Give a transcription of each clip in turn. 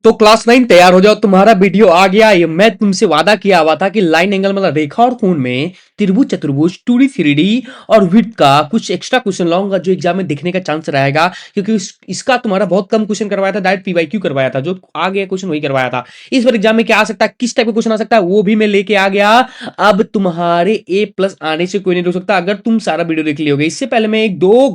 तो क्लास 9 तैयार हो जाओ, तुम्हारा वीडियो आ गया। ये मैं तुमसे वादा किया हुआ था कि लाइन एंगल मतलब रेखा और कोण में त्रिभुज चतुर्भुज 2D 3D और विड्थ का कुछ एक्स्ट्रा क्वेश्चन लाऊंगा जो एग्जाम में दिखने का चांस रहेगा, क्योंकि इसका तुम्हारा बहुत कम क्वेश्चन करवाया था, डायरेक्ट पीवाईक्यू करवाया था, जो आ गया क्वेश्चन वही करवाया था। इस बार एग्जाम में क्या आ सकता है, किस टाइप का क्वेश्चन आ सकता है, वो भी मैं लेके आ गया। अब तुम्हारे A+ आने से कोई नहीं रोक सकता अगर तुम सारा वीडियो देख लियोगे। इससे पहले मैं एक 2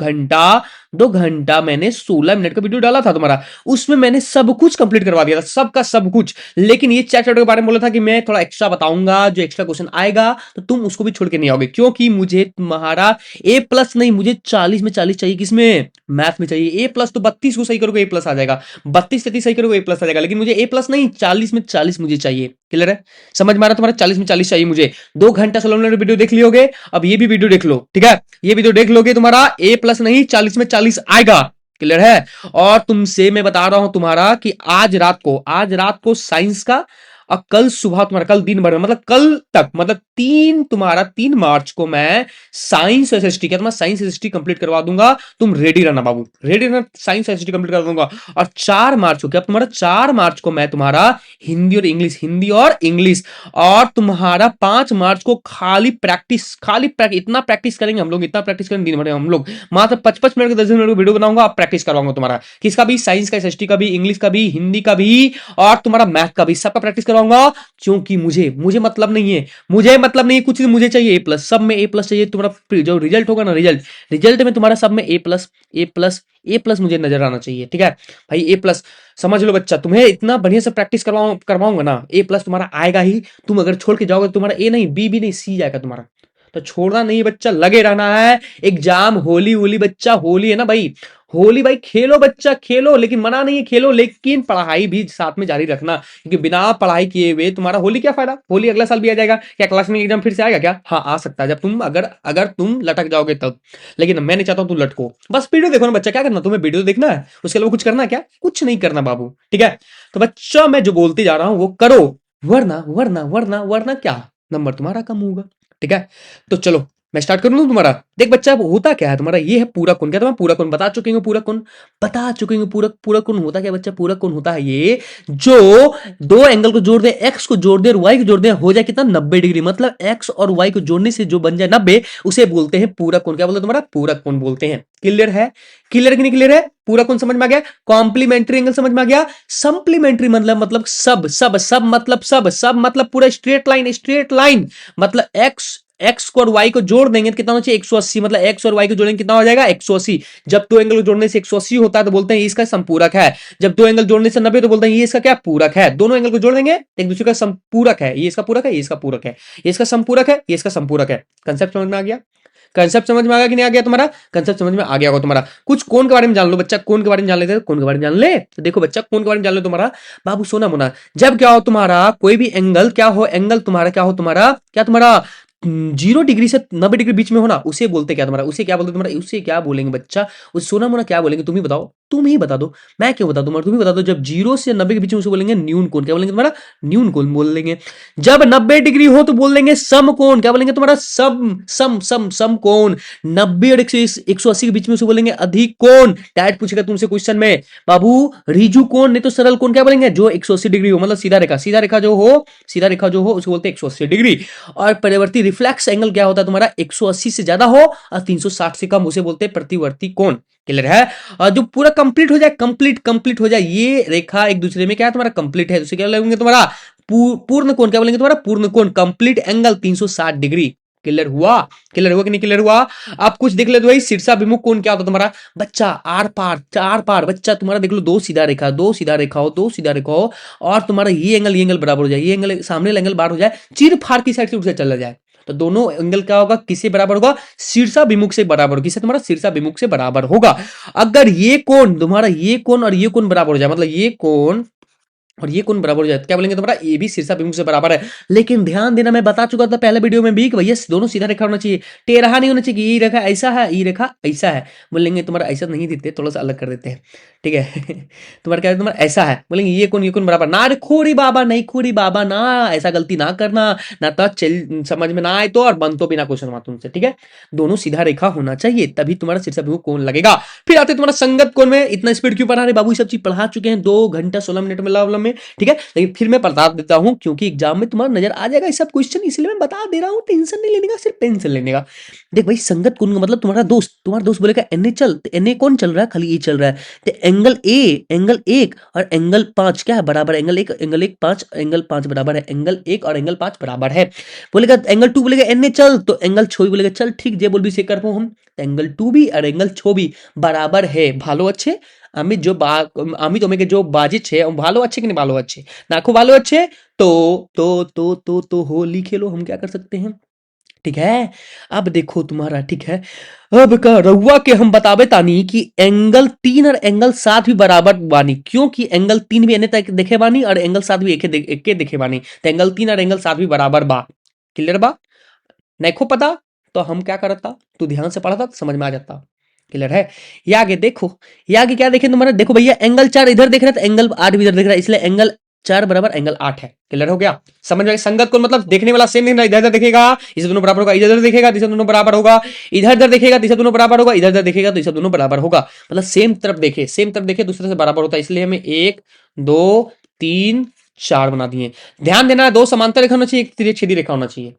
घंटा मैंने 16 मिनट का वीडियो डाला था तुम्हारा, उसमें मैंने सब कुछ कंप्लीट करवा दिया था, सबका सब कुछ। लेकिन ये चैप्टर के बारे में बोला था कि मैं थोड़ा एक्स्ट्रा बताऊंगा, जो एक्स्ट्रा क्वेश्चन आएगा तो तुम उसको भी छोड़ के नहीं आओगे, क्योंकि मुझे तुम्हारा A+ नहीं, मुझे 40 में 40 चाहिए। किसमें? मैथ में चाहिए। A+ तो 32 को सही करोगे A+ आ जाएगा, 32-33 सही करोगे A+ आ जाएगा, लेकिन मुझे A+ नहीं, 40 में 40 मुझे चाहिए। क्लियर है? समझ में आ रहा है तुम्हारा? 40 में 40 चाहिए मुझे। 2 घंटा 16 मिनट वीडियो देख लियोगे, अब ये भी वीडियो देख लो, ठीक है? ये वीडियो देख लोगे, तुम्हारा A+ नहीं 40 में 40 आएगा। क्लियर है? और तुमसे मैं बता रहा हूं तुम्हारा कि आज रात को साइंस का, और कल सुबह तुम्हारा, कल दिन भर मतलब कल तक, मतलब 3 मार्च को मैं साइंस एसएसटी, क्या तुम्हारा साइंस एसएसटी कंप्लीट करवा दूंगा। तुम रेडी रहना बाबू, रेडी रहना, साइंस एसएसटी कंप्लीट करवा दूंगा। और 4 मार्च को, क्या तुम्हारा 4 मार्च को मैं तुम्हारा हिंदी और इंग्लिश, और तुम्हारा 5 मार्च को खाली प्रैक्टिस, इतना प्रैक्टिस करेंगे हम लोग, इतना प्रैक्टिस करेंगे दिन भर हम लोग, मात्र 55 मिनट का 10 मिनट का वीडियो बनाऊंगा, आप प्रैक्टिस करवाऊंगा तुम्हारा, किसका भी, साइंस का, एसएसटी का भी, इंग्लिश का भी, हिंदी का भी, और तुम्हारा मैथ का भी, सबका प्रैक्टिस करवाऊंगा। क्योंकि मुझे मतलब नहीं है, कुछ मुझे चाहिए A+, सब में A+ चाहिए। तुम्हारा जो रिजल्ट होगा ना, रिजल्ट में तुम्हारा सब में A+ मुझे नजर आना चाहिए, ठीक है भाई? A+ समझ लो बच्चा, तुम्हें इतना बढ़िया से प्रैक्टिस करवाऊंगा ना, A+ तुम्हारा आएगा ही। तुम अगर छोड़ के जाओगे तो तुम्हारा A नहीं, B भी नहीं, C जाएगा तुम्हारा। तो छोड़ना नहीं बच्चा, लगे रहना है। एग्जाम, होली बच्चा, होली है ना भाई, होली भाई, खेलो बच्चा खेलो, लेकिन मना नहीं है, खेलो, लेकिन पढ़ाई भी साथ में जारी रखना, क्योंकि बिना पढ़ाई किए हुए तुम्हारा होली क्या फायदा? होली अगला साल भी आ जाएगा, क्या क्लास में एग्जाम फिर से आएगा क्या? हाँ आ सकता है, जब तुम अगर तुम लटक जाओगे तब। लेकिन मैं नहीं चाहता हूं तुम लटको। बस वीडियो देखो ना बच्चा, क्या करना तुम्हें? वीडियो देखना है, उसके अलावा कुछ करना है क्या? कुछ नहीं करना बाबू, ठीक है? तो बच्चा मैं जो बोलते जा रहा हूं वो करो, वरना क्या, नंबर तुम्हारा कम होगा, ठीक है? तो चलो मैं स्टार्ट करूं तुम्हारा। देख बच्चा, होता क्या है तुम्हारा, ये है पूरा कोण। क्या तुम्हें पूरा कोण बता चुके होंगे? पूरा कोण होता क्या बच्चा? पूरा कोण होता है ये, जो दो एंगल को जोड़ दे, एक्स को जोड़ दे और वाई को जोड़ दे, हो जाए कितना? 90 डिग्री। मतलब एक्स और वाई को जोड़ने से जो बन जाए 90, उसे बोलते हैं पूरा कोण। क्या बोलते हैं तुम्हारा? पूरा कोण बोलते हैं। क्लियर है? क्लियर कि नहीं क्लियर है? पूरा कोण समझ में आ गया? कॉम्प्लीमेंट्री एंगल समझ में आ गया? सप्लीमेंट्री मतलब सब मतलब पूरा स्ट्रेट लाइन, मतलब एक्स को और वाई को जोड़ देंगे तो कितना होना चाहिए? 180। मतलब एक्स और वाई को जोड़ेंगे कितना हो जाएगा? 180। जब दो एंगल को जोड़ने से 180 होता है तो बोलते हैं ये इसका संपूरक है। जब दो एंगल जोड़ने से 90 तो बोलते हैं ये इसका क्या? पूरक है। दोनों एंगल को जोड़ देंगे तो एक दूसरे का संपूरक है, ये इसका पूरक है, ये इसका पूरक है, ये इसका संपूरक है, ये इसका संपूरक है। कंसेप्ट समझ में आ गया? कंसेप्ट समझ में आ गया कि नहीं आ गया तुम्हारा? कंसेप्ट समझ में आ गया होगा तुम्हारा। कुछ कोण के बारे में जान लो बच्चा, कोण के बारे में जान लेते हैं, कोण के बारे में जान ले। तो देखो बच्चा, कोण के बारे में जान लो तुम्हारा बाबू, सोना मोना। जब क्या हो तुम्हारा, कोई भी एंगल, क्या हो एंगल तुम्हारा, क्या तुम्हारा 0 डिग्री से 90 डिग्री बीच में हो ना, उसे बोलते क्या तुम्हारा? उसे क्या बोलते तुम्हारा? उसे क्या बोलेंगे बच्चा? उस सोना मोना क्या बोलेंगे? तुम ही बताओ, तुम ही बता दो, मैं क्यों बता दूं? तुम ही बता दो। जब 0 से 90 के बीच में उसे बोलेंगे न्यून कोण। क्या बोलेंगे तुम्हारा? न्यून कोण बोल देंगे। जब 90 डिग्री हो तो बोल देंगे सम कोण। क्या बोलेंगे तुम्हारा? सम कोण। 90 और 180 के बीच में उसे बोलेंगे अधिक कोण। डायरेक्ट पूछेगा तुमसे क्वेश्चन में बाबू, रिजु कोण नहीं तो सरल कोण। क्या बोलेंगे? जो 180 डिग्री हो, मतलब सीधा रेखा जो हो उसे बोलते हैं 180 डिग्री। और परिवर्ती रिफ्लेक्स एंगल क्या होता है तुम्हारा? 180 से ज्यादा हो और 360 से कम, उसे बोलते हैं प्रतिवर्ती कोण। क्लियर है? और जो पूरा कंप्लीट हो जाए, कंप्लीट हो जाए, ये रेखा एक दूसरे में क्या है तुम्हारा? कंप्लीट है, तो क्या बोलेंगे तुम्हारा? पूर्ण कोण। क्या बोलेंगे तुम्हारा? पूर्ण कोण, कंप्लीट एंगल 360 डिग्री। क्लियर हुआ? कि नहीं क्लियर हुआ? आप कुछ देख ले तो भाई, शीर्षाभिमुख कोण क्या होता तुम्हारा बच्चा? आर पार बच्चा तुम्हारा देख लो, दो सीधा रेखा हो, और तुम्हारा ये एंगल बराबर हो जाए, ये एंगल सामने एंगल बार हो जाए, चीर फाड़ की साइड से उठ से चला जाए, तो दोनों एंगल क्या होगा? किससे बराबर होगा? शीर्षाभिमुख से बराबर होगा। किससे तुम्हारा? शीर्षाभिमुख से बराबर होगा। अगर ये कोण तुम्हारा, ये कोण और ये कोण बराबर हो जाए, मतलब ये कोण और ये कोण बराबर हो जाए, क्या बोलेंगे तुम्हारा? ये भी शीर्षाभिमुख से बराबर है। लेकिन ध्यान देना, मैं बता चुका था पहले वीडियो में भी कि भैया दोनों सीधा रेखा होना चाहिए, टेढ़ा नहीं होना चाहिए कि ये रेखा ऐसा है, ये रेखा ऐसा है। बोलेंगे तुम्हारा ऐसा नहीं देते, थोड़ा सा अलग कर देते हैं, ठीक है। तुम्हारा क्या है, तुम्हारा ऐसा है, बोलेंगे ये कौन बराबर ना, अरे खोरी बाबा नहीं, खोरी बाबा ना, ऐसा गलती ना करना, ना तो चल समझ में ना आए तो, और बन तो बिना क्वेश्चन मार्क तुमसे, ठीक है। दोनों सीधा रेखा होना चाहिए, तभी तुम्हारा शीर्षाभिमुख कोण लगेगा। फिर आते तुम्हारा संगत कोण में, इतना स्पीड क्यों पढ़ा रहे बाबू, सब चीज पढ़ा चुके हैं 2 घंटा 16 मिनट में लव में, ठीक है। लेकिन फिर मैं बता देता हूँ, क्योंकि एग्जाम में तुम्हारा नजर आ जाएगा ये सब क्वेश्चन, इसलिए मैं बता दे रहा हूँ, टेंशन नहीं लेने का, सिर्फ पेंसिल लेने का। देख भाई, संगत कोण का मतलब तुम्हारा दोस्त बोलेगा एनए चल, तो एनए कौन चल रहा है, खाली ए चल रहा है, तो एंगल एक और एंगल पांच क्या है, बराबर है, एंगल एक पांच, एंगल पांच बराबर है, एंगल एक और एंगल पांच बराबर है। बोलेगा एंगल टू, बोलेगा एनए चल, तो एंगल छो भी बोलेगा चल, ठीक जे बोल भी से कर पाऊं हम, तो एंगल टू भी और एंगल छो भी बराबर है। ভালো আছে, আমি তোমাকে जो बाजी छे ভালো আছে कि नहीं ভালো আছে, नाखो भालो अच्छे, तो तो होली खेलो, हम क्या कर सकते हैं, ठीक है। अब देखो तुम्हारा, ठीक है, अब का रउआ के हम बतावे तानी कि एंगल 3 और एंगल 7 भी बराबर बानी, क्योंकि एंगल 3 भी एने तक देखे बानी और एंगल 7 भी एके देखे बानी, तो एंगल 3 और एंगल 7 भी बराबर बा। क्लियर बा, नहीं को पता तो हम क्या करता, तू ध्यान से पढ़ा था तो समझ में आ जाता। क्लियर है। ये आगे देखो, ये आगे क्या देखे तुम्हारा, देखो भैया एंगल 4 इधर देख रहा है, तो एंगल 8 भी इधर देख रहा है, इसलिए एंगल 4 बराबर एंगल 8 है। क्लियर हो गया, समझ में आया? संगत कोण मतलब देखने वाला सेम नहीं, इधर इधर देखेगा इसे दोनों बराबर होगा, इधर इधर देखेगा तो इसे दोनों बराबर होगा, इधर इधर देखेगा तो इसे दोनों बराबर होगा, इधर इधर देखेगा तो इसे दोनों बराबर होगा, मतलब सेम तरफ देखे दूसरे से बराबर होता है, इसलिए हमें 1 2 3 4 बना दिए। ध्यान देना, 2 समांतर रेखा होना चाहिए, एक तिरछेदी रेखा होना चाहिए।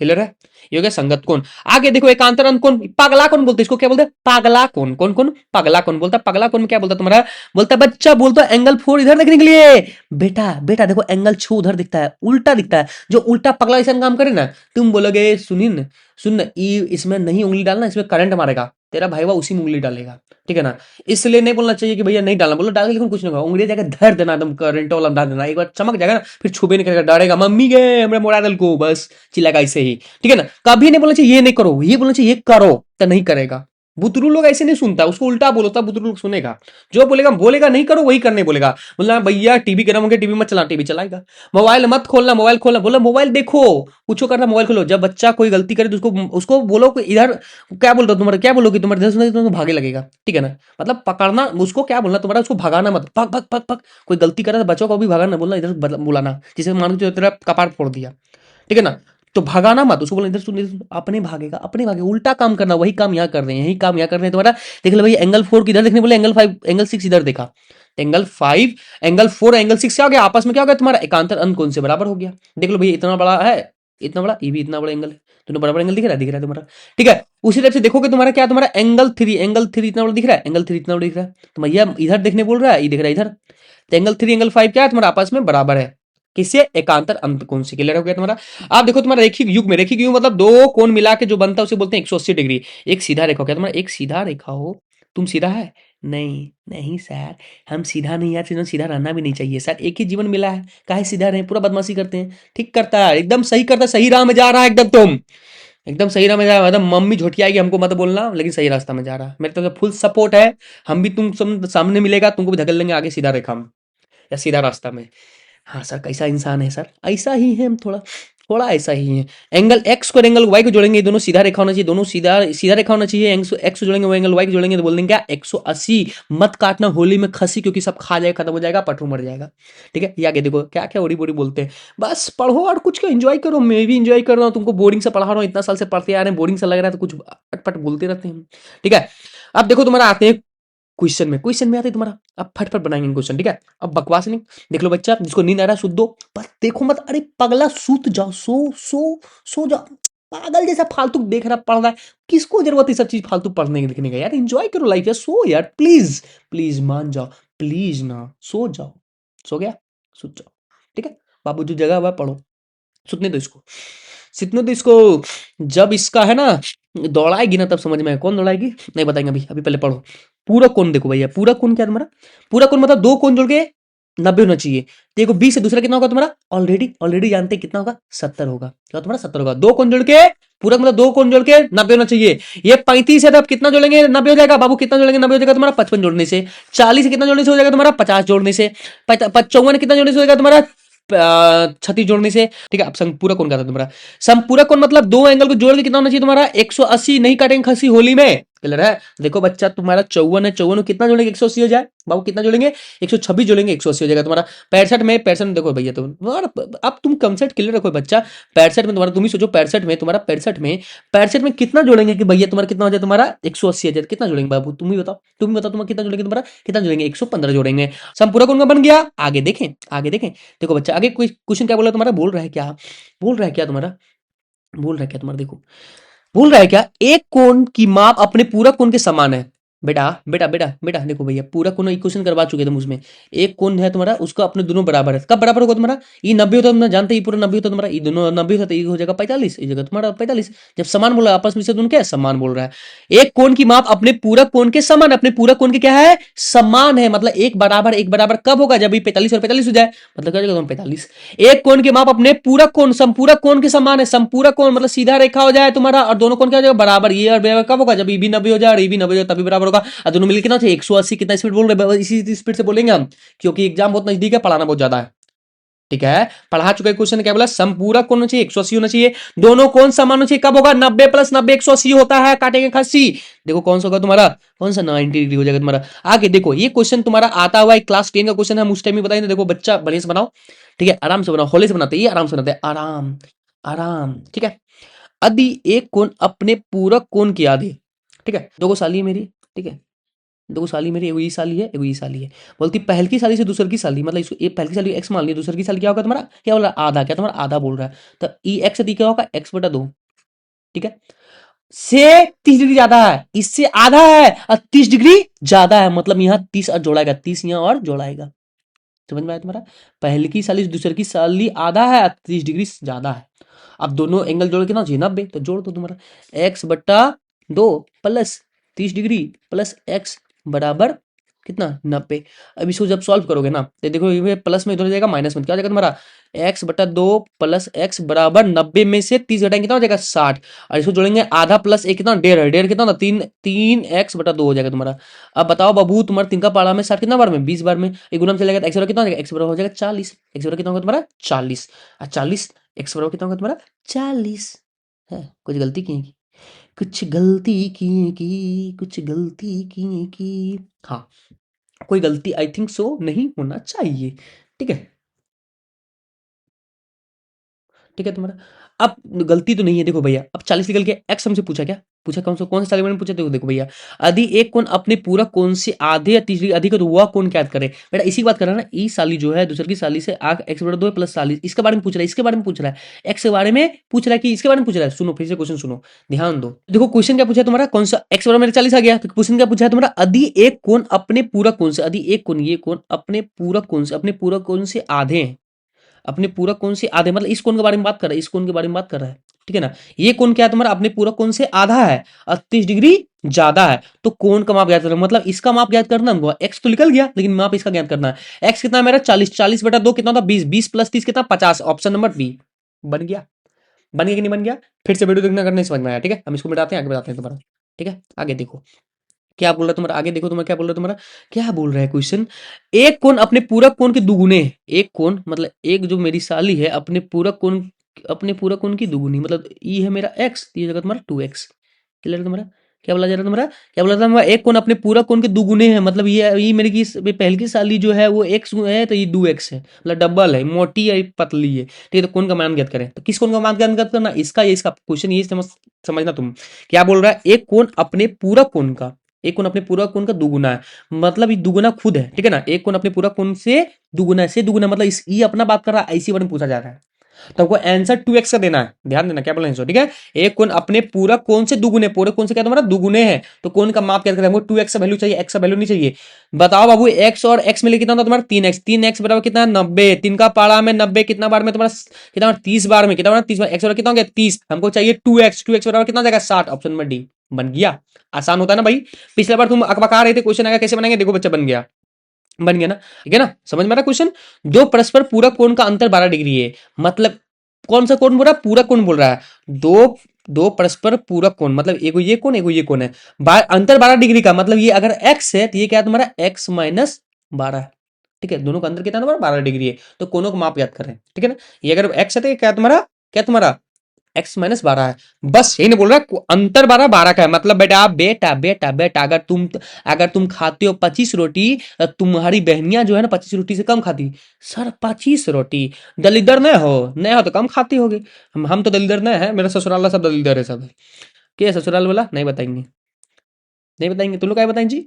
क्लियर है, ये हो गया संगत कोण। आगे देखो एकांतर अंत कोण, पगला कोण बोलते हैं इसको, क्या बोलते हैं, पगला कोण, कौन कौन पगला कोण बोलता है, पगला कोण में क्या बोलता है तुम्हारा, बोलता है बच्चा, बोलता है एंगल 4 इधर देखने के लिए, बेटा बेटा देखो एंगल 6 उधर दिखता है, उल्टा दिखता है, जो उल्टा पगला ऐसा काम करे ना, तुम बोलोगे सुनिन सुन, इसमें नहीं उंगली डालना, इसमें करंट मारेगा, तेरा भाईवा उसी में उंगली डालेगा, ठीक है ना। इसलिए नहीं बोलना चाहिए कि भैया नहीं डालना, बोलो डाल, लेकिन कुछ नहीं होगा, उंगली जाकर धर देना, एकदम करंट वाला डाल देना, एक बार चमक जाएगा ना, फिर छुपे नहीं करेगा, डरेगा, मम्मी गए हमने मोड़ा दल को, बस चिल्लाएगा ऐसे ही, ठीक है ना। कभी नहीं बोलना चाहिए ये नहीं करो, ये बोलना चाहिए ये करो, तो नहीं करेगा। बुतरू लोग ऐसे नहीं सुनता, उसको उल्टा बोलता, बुतरू लोग सुनेगा, जो बोलेगा बोलेगा नहीं करो वही करने बोलेगा, बोलना भैया टीवी गर्म हो गया, टीवी मत चला, टीवी चलाएगा, मोबाइल मत खोलना, मोबाइल खोलना, बोला मोबाइल देखो, कुछ करना मोबाइल खोलो। जब बच्चा कोई गलती करे तो उसको उसको बोलो कि इधर क्या बोलता तुम्हारा, क्या बोलोगे तुम्हारे इधर सुने तो भागे लगेगा, ठीक है ना। मतलब पकड़ना उसको, क्या बोलना तुम्हारा, उसको भगाना मत, पक पक पक पक, कोई गलती करे तो बच्चों को भी भगाना, बोलना इधर बुलाना, जिसे मान के तेरा कपार फोड़ दिया, ठीक है ना। तो भगाना मत उसको, बोलना इधर सुन, अपने भागेगा, अपने भागे, उल्टा काम करना, वही काम यहाँ कर रहे हैं, यही काम यहाँ कर रहे हैं तुम्हारा। देख लो भाई एंगल 4 किधर देखने बोले, एंगल 5 एंगल 6 इधर देखा, एंगल 5 एंगल 4 एंगल 6 क्या हो गया, आपस में क्या हो गया तुम्हारा, एकांतर अंत कोण से बराबर हो गया। देख लो भैया इतना बड़ा है, इतना बड़ा, ये भी इतना बड़ा एंगल है, दोनों बराबर एंगल दिख रहा है तुम्हारा, ठीक है। उसी टाइप से देखोगे तुम्हारा क्या, तुम्हारा एंगल 3 इतना बड़ा दिख रहा है, एंगल 3 इतना बड़ा दिख रहा है, तो भैया इधर देखने बोल रहा है, ये दिख रहा है इधर, तो एंगल 3 एंगल 5 क्या है तुम्हारा, आपस में बराबर है, किससे, एकांतर अंत कोण से। क्लियर हो गया तुम्हारा। आप देखो तुम्हारा रेखिक युग में, रेखिक युग मतलब दो कोण मिला के जो बनता है उसे बोलते हैं 180 डिग्री। एक सीधा रेखा हो गया तुम्हारा, एक सीधा रेखा हो, तुम सीधा है, नहीं नहीं सर, हम सीधा नहीं यार, सीधा रहना भी नहीं चाहिए सर, एक ही जीवन मिला है, काहे सीधा रहे, पूरा बदमाशी करते हैं, ठीक करता है, एकदम सही करता है, सही राह में जा रहा है एकदम, तुम एकदम सही राह में जा रहा है, मतलब मम्मी झोटियाएगी हमको मत बोलना, लेकिन सही रास्ता में जा रहा है, मेरे तरफ से फुल सपोर्ट है, हम भी तुम सामने मिलेगा, तुमको भी धकेल लेंगे आगे सीधा रेखा में या सीधा रास्ता में। हाँ सर, कैसा इंसान है सर, ऐसा ही है हम, थोड़ा थोड़ा ऐसा ही है। एंगल एक्स को एंगल वाई को जोड़ेंगे, दोनों सीधा रेखा होना चाहिए, दोनों सीधा सीधा रेखा होना चाहिए, एक्स जोड़ेंगे वो एंगल वाई को जोड़ेंगे तो बोल देंगे क्या, 180। मत काटना होली में खसी, क्योंकि सब खा जाएगा, खत्म हो जाएगा, पटरू मर जाएगा, ठीक है। ये आगे देखो क्या क्या ओड़ी बोड़ी बोलते हैं, बस पढ़ो और कुछ का एंजॉय करो, मैं भी एंजॉय कर रहा हूँ, तुमको बोरिंग से पढ़ा रहा हूँ, इतना साल से पढ़ते आ रहे हैं, बोरिंग से लग रहा है तो कुछ पटपट बोलते रहते हैं, ठीक है। अब देखो तुम्हारा आते हैं क्वेश्चन में आते हैं तुम्हारा, अब फटफट बनाएंगे क्वेश्चन, ठीक है। अब बकवास नहीं, देख लो बच्चा, जिसको नींद आ रहा है सुत दो, बस देखो मत, अरे पगला सूत जाओ, सो जाओ, पागल जैसा फालतू देख रहा पढ़ रहा है, किसको जरूरत है सब चीज फालतू पढ़ने की लिखने का, यार एंजॉय करो लाइफ यार, सो यार प्लीज प्लीज मान जाओ, प्लीज ना, सो जाओ, सो गया, सो जाओ, ठीक है। बाबू जो जगह हुआ पढ़ो, सुतने दो इसको, सुतने दो इसको, जब इसका है ना दौड़ाएगी ना तब समझ में आएगा, कौन दौड़ाएगी नहीं बताएंगे, अभी अभी पहले पढ़ो। पूरा कोण देखो भैया, पूरा कोण क्या है तुम्हारा, पूरा कोण मतलब दो कोण जोड़ के 90 होना चाहिए, देखो 20 से दूसरा कितना होगा तुम्हारा, ऑलरेडी ऑलरेडी जानते हैं कितना होगा, 70 होगा, क्या तुम्हारा 70 होगा, दो कोण जोड़ के पूरा मतलब दो कोण जोड़ के 90 होना चाहिए। ये 35 है तो आप कितना जोड़ेंगे, 90 हो जाएगा बाबू, कितना जोड़ेंगे 90 हो जाएगा तुम्हारा 55 जोड़ने से, 40 से कितना जोड़ने से हो जाएगा तुम्हारा 50 जोड़ने से, 54 कितना जोड़ने से हो जाएगा तुम्हारा 36 जोड़ने से, ठीक है। अब संपूरक कोण का था तुम्हारा, संपूरक कोण मतलब दो एंगल को जोड़ के कितना होना चाहिए तुम्हारा 180, नहीं काटेंगे खसी होली में, क्लियर है? देखो बच्चा तुम्हारा 54 है, 54 कितना जोड़ेंगे 180 हो जाए बाबू, कितना जोड़ेंगे 126 जोड़ेंगे 180 हो जाएगा तुम्हारा। 65 में 65 देखो भैया तुम्हारा, अब तुम कंसेप्ट क्लियर रखो बच्चा। 65 में तुम्हारा, तुम ही सोचो 65 में तुम्हारा, 65 में कितना जोड़ेंगे कि भैया तुम्हारा कितना हो जाए, तुम्हारा 180 हो जाए, कितना जोड़ेंगे बाबू तुम ही बताओ, तुम ही बताओ तुम्हारा कितना जोड़ेंगे, तुम्हारा कितना जोड़ेंगे 115 जोड़ेंगे। संपूरक उनका बन गया। आगे देखें, आगे देखें, देखो बच्चा आगे कोई क्वेश्चन क्या बोला तुम्हारा, बोल रहा है क्या, बोल रहा है क्या तुम्हारा, बोल रहा है क्या तुम्हारा, देखो बोल रहा है क्या, एक कोण की माप अपने पूरक कोण के समान है। बेटा बेटा बेटा बेटा देखो भैया, पूरक कोण इक्वेशन करवा चुके थे उसमें। एक कोण है तुम्हारा, उसका अपने दोनों बराबर है, कब बराबर होगा तुम्हारा, ये 90 होता है, तुम जानते ही पूरा 90 होता है तुम्हारा, ये दोनों 90 होता है, ये हो जाएगा 45, इस जगह तुम्हारा 45। जब समान बोल रहा है आपस में से दोनों क्या है, समान बोल रहा है। एक कोण की माप अपने पूरक कोण के समान, अपने पूरक कोण के क्या है, समान है, मतलब एक बराबर कब होगा, जब ये 45 और 45 हो जाए, मतलब क्या हो जाएगा 45। एक कोण की माप अपने पूरक कोण, संपूरक कोण के समान है, संपूरक कोण मतलब सीधा रेखा हो जाए तुम्हारा, और दोनों कोण क्या हो जाएगा बराबर, ये और बराबर कब होगा, जब ये भी 90 हो जाए और ये भी 90 हो जाए तभी बराबर होगा। और दोनों मिलकर कितना थे 180, कितना स्पीड बोल रहे हैं, इसी स्पीड से बोलेंगे हम, क्योंकि एग्जाम बहुत नजदीक है, पढ़ाना बहुत ज्यादा है। ठीक है, पढ़ा चुके क्वेश्चन, क्या बोला, संपूरक कोण होना चाहिए 180 होना चाहिए, दोनों कोण समान होना चाहिए, कब होगा 90 प्लस 90 180 होता है, काटेंगे खस्सी। देखो कौन सा होगा तुम्हारा, कौन सा 90 डिग्री हो जाएगा तुम्हारा। आगे देखो ये क्वेश्चन तुम्हारा आता हुआ क्लास 10 का क्वेश्चन है, हम उस टाइम ही बताएंगे, देखो बच्चा बढ़िया से बनाओ। ठीक है, आराम से बनाओ, होले से बनाते हैं, ये आराम से बनाते हैं, आराम आराम। ठीक है, यदि एक कोण अपने पूरक कोण की आधे, ठीक है, दो साली है मेरी, ठीक है, दो साली मेरी, एगो ये साली है, एगो ये साली है, बोलती पहल की साली से दूसर की साली, मतलब इसको एक पहल की साली एक्स मान लिया, दूसर की साली क्या होगा तुम्हारा, क्या बोल रहा है आधा, क्या तुम्हारा आधा बोल रहा है, तो ई एक्स दी क्या होगा x/2। ठीक है, से 30 डिग्री ज्यादा है, इससे आधा है और 30 डिग्री ज्यादा है, मतलब यहाँ 30 और जोड़ाएगा, 30 यहाँ और जोड़ाएगा। समझ में आया तुम्हारा, पहले की साली से दूसर की साली आधा है और 30 डिग्री ज्यादा है। अब दोनों एंगल जोड़ के ना 90, तो जोड़ दो तुम्हारा x/2 plus 30 degree plus x बराबर कितना 90। अब इसको जब सॉल्व करोगे ना तो देखो ये प्लस में इधर हो जाएगा माइनस में, क्या हो जाएगा तुम्हारा x/2 प्लस x बराबर 90 में से 30 घटाएंगे कितना हो जाएगा 60, और इसको जोड़ेंगे आधा प्लस एक कितना 1.5 1.5 कितना होता 3x/2 हो जाएगा तुम्हारा। अब बताओ बाबू तुम्हारा 3 का पारा में 60 कितना बार में 20 बार में, एक गुना में चलेगा तो x बराबर कितना हो जाएगा, x बराबर हो जाएगा 40, x बराबर कितना होगा तुम्हारा 40, और 40 x बराबर कितना होगा तुम्हारा 40 है। कुछ गलती की है की, कुछ गलती की, कुछ गलती की, हाँ कोई गलती आई थिंक सो नहीं होना चाहिए। ठीक है, ठीक है तुम्हारा, अब गलती तो नहीं है, देखो भैया अब 40 निकल के एक्स हमसे पूछा, क्या पूछा, कौन सा साली पूछा, देखो देखो भैया, यदि एक कोण अपने पूरा कोण से आधे या तीसरी अधिक है तो वह कोण क्या करे, बेटा इसी की बात कर रहा है ना, ई साली जो है दूसरी की साली से आग x/2 प्लस साली, इसके बारे में पूछ रहा है, इसके बारे में पूछ रहा है, एक्स के बारे में पूछ रहा है कि इसके बारे में पूछ रहा है। सुनो फिर से क्वेश्चन सुनो, ध्यान दो, देखो क्वेश्चन क्या पूछा है तुम्हारा, कौन सा एक्स बराबर मेरे 40 आ गया, तो क्वेश्चन क्या पूछा है तुम्हारा, यदि एक कोण अपने पूरा कोण से, यदि एक कोण, ये कोण अपने पूरा कोण से, अपने पूरा कोण से आधे हैं, अपने पूरक कोण से आधे, मतलब इस कोण के बारे में बात कर रहा है, इस कोण के बारे में बात कर रहा है। ठीक है ना, ये कोण क्या है तुम्हारा, अपने पूरक कोण से आधा है और 30 डिग्री ज्यादा है, तो कोण का माप ज्ञात करना, मतलब इसका माप ज्ञात करना हमको, एक्स तो निकल गया लेकिन माप इसका ज्ञात करना है। एक्स कितना है मेरा 40, 40/2 कितना था 20, 20 प्लस 30 कितना 50, ऑप्शन नंबर बी बन गया। बन गया कि नहीं बन गया, फिर से वीडियो देखना करने समझ में आया। ठीक है, हम इसको मिटाते हैं, आगे बताते हैं तुम्हारा। ठीक है, आगे देखो क्या बोल रहा है तुम्हारा, आगे देखो तुम्हारा क्या बोल रहा है तुम्हारा, क्या बोल रहा है क्वेश्चन, एक कोण अपने पूरक कोण के दुगुने, एक कोण मतलब एक जो मेरी साली है अपने पूरक कोण, अपने पूरक कोण की दुगुनी, मतलब ये है मेरा x, ये जगह तुम्हारा 2x। क्लियर तुम्हारा, क्या बोला जा रहा है तुम्हारा, क्या बोला था तुम्हारा, एक कोण अपने पूरक कोण के दुगुने है, मतलब ये मेरी की पहले की साली जो है वो x है तो ये 2x है, मतलब डबल है, मोटी है पतली है। ठीक है, तो कोण का मान ज्ञात करें, तो किस कोण का मान ज्ञात करना, इसका ये, इसका क्वेश्चन ये समझना तुम, क्या बोल रहा है, एक कोण अपने पूरक कोण का, एक कोण अपने पूरा कोण का दुगुना है, मतलब ये दुगुना खुद है। ठीक है ना, एक कोण अपने पूरा कोण से दुगुना है, से दुगुना मतलब इस ये अपना बात कर रहा है, ऐसी बारे में पूछा जा रहा है, तो हमको आंसर 2x का देना है, ध्यान देना क्या बोला आंसर। ठीक है, एक कोण अपने पूरा कोण से दुगुने, पूरे कोण से क्या तुम्हारा दुगुने है, तो कोण का माप क्या करें, हमको 2x का वैल्यू चाहिए, x का वैल्यू नहीं चाहिए। बताओ बाबू x और x में कितना था तुम्हारा 3x, 3x बराबर कितना 90, 3 का पारा में 90 कितना बार में तुम्हारा, कितना 30 बार में, कितना 30 बार, x बराबर कितना हो गया 30, हमको चाहिए 2x, 2x बराबर कितना हो जाएगा 60, ऑप्शन नंबर डी बन गया। आसान होता है ना भाई, पिछले बार तुम अकबका रहे थे क्वेश्चन आएगा कैसे बनाएंगे, देखो बच्चा बन गया, बन गया ना, ठीक है ना, समझ में आ रहा क्वेश्चन। दो परस्पर पूरक कोण का अंतर 12 डिग्री है, मतलब कौन सा कोण बोल रहा है, पूरक कोण बोल रहा है, दो दो परस्पर पूरक कोण, मतलब एगो ये कोण एगो ये कोण है, अंतर 12 डिग्री का, मतलब ये अगर x है तो ये क्या है तुम्हारा x माइनस 12 है। ठीक है, दोनों का अंतर कितना है तुम्हारा 12 डिग्री है, तो कोणों का माप याद कर रहे हैं। ठीक है ना, ये अगर x है तो ये क्या है तुम्हारा, क्या तुम्हारा x-12 है। बस यही नहीं बोल रहा, अंतर 12 का है। मतलब बेटा बेटा बेटा बेटा अगर तुम खाते हो 25 रोटी, तुम्हारी बहनियां जो है ना 25 रोटी से कम खाती। सर 25 रोटी, दलिदर नहीं हो तो कम खाती होगी। हम तो दलिदर नहीं है, मेरा ससुराल वाला सब दलिदर है सब। क्या है ससुराल वाला? नहीं बताएंगे, नहीं बताएंगे। तुम लोग क्या बताएं जी?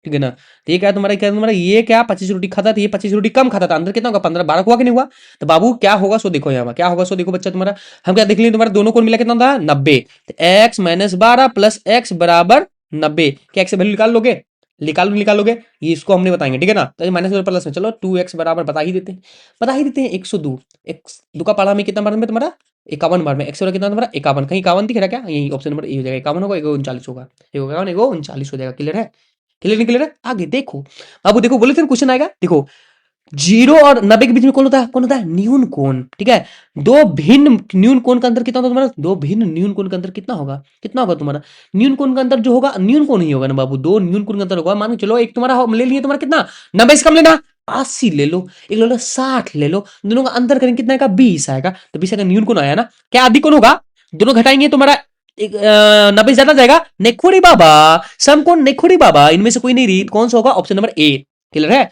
ठीक है ना? तो ये क्या तुम्हारा ये क्या 25 रोटी खाता था, ये 25 रोटी कम खाता था। अंदर कितना होगा? 15 12 हुआ कि नहीं हुआ? तो बाबू क्या होगा सो देखो, यहाँ क्या होगा सो देखो बच्चा तुम्हारा। हम क्या देख लिए? तुम्हारा दोनों कोण मिला कितना था? 90। तो x-12 प्लस x बराबर 90। क्या x से वैल्यू निकाल लोगे? निकालोगे। ये इसको हमने बताएंगे, ठीक है ना? तो माइनस प्लस में चलो 2x बराबर बता ही देते हैं 102। एक्स दो का पाला में कितना बार में तुम्हारा? 51 बार में। एक्स वाला कितना तुम्हारा? 51। कहीं 51 दिख रहा है क्या? यही ऑप्शन नंबर ए हो जाएगा। 51 होगा, 39 होगा। 51 39 हो जाएगा। क्लियर है? क्लियर नहीं क्लियर है? आगे देखो बाबू, देखो बोले थे क्वेश्चन आएगा। देखो 0 और 90 के बीच में कौन होता है? न्यून कोण। ठीक है? दो भिन्न न्यून कोण का अंतर कितना होता है तुम्हारा? दो भिन्न न्यून कोण का अंतर कितना होगा तुम्हारा? न्यून कोण का अंतर जो होगा, न्यून कोण ही होगा ना बाबू। दो न्यून कोण का अंतर होगा। मान के चलो एक तुम्हारा ले लिए तुम्हारा कितना? 90 से कम लेना, 80 ले लो, एक ले लो 60 ले लो। दोनों का अंतर करेंगे कितना आएगा? 20 आएगा। तो 20 का न्यून कोण आया ना? क्या अधिक कोण होगा? दोनों घटाएंगे तुम्हारा 90 ज्यादा जाएगा। नेखोड़ी बाबा, समकोण नेखोड़ी बाबा, इनमें से कोई नहीं रीत। कौन सा होगा? Option number A. क्लियर है?